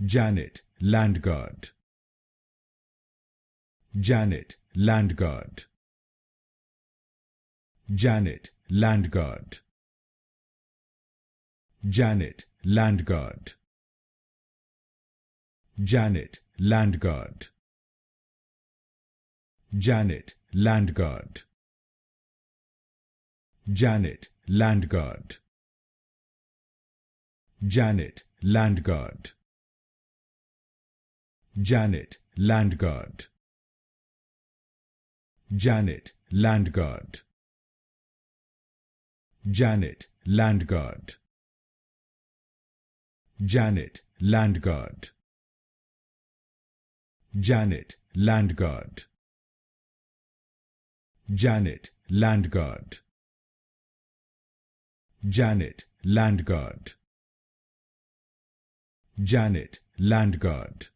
Janet Landgard. Janet Landgard. Janet Landgard. Janet Landgard. Janet Landgard. Janet Landgard. Janet Landgard. Janet Landgard. Janet Landgard. Janet Landgard. Janet Landgard. Janet Landgard. Janet Landgard. Janet Landgard. Janet Landgard. Janet Landgard.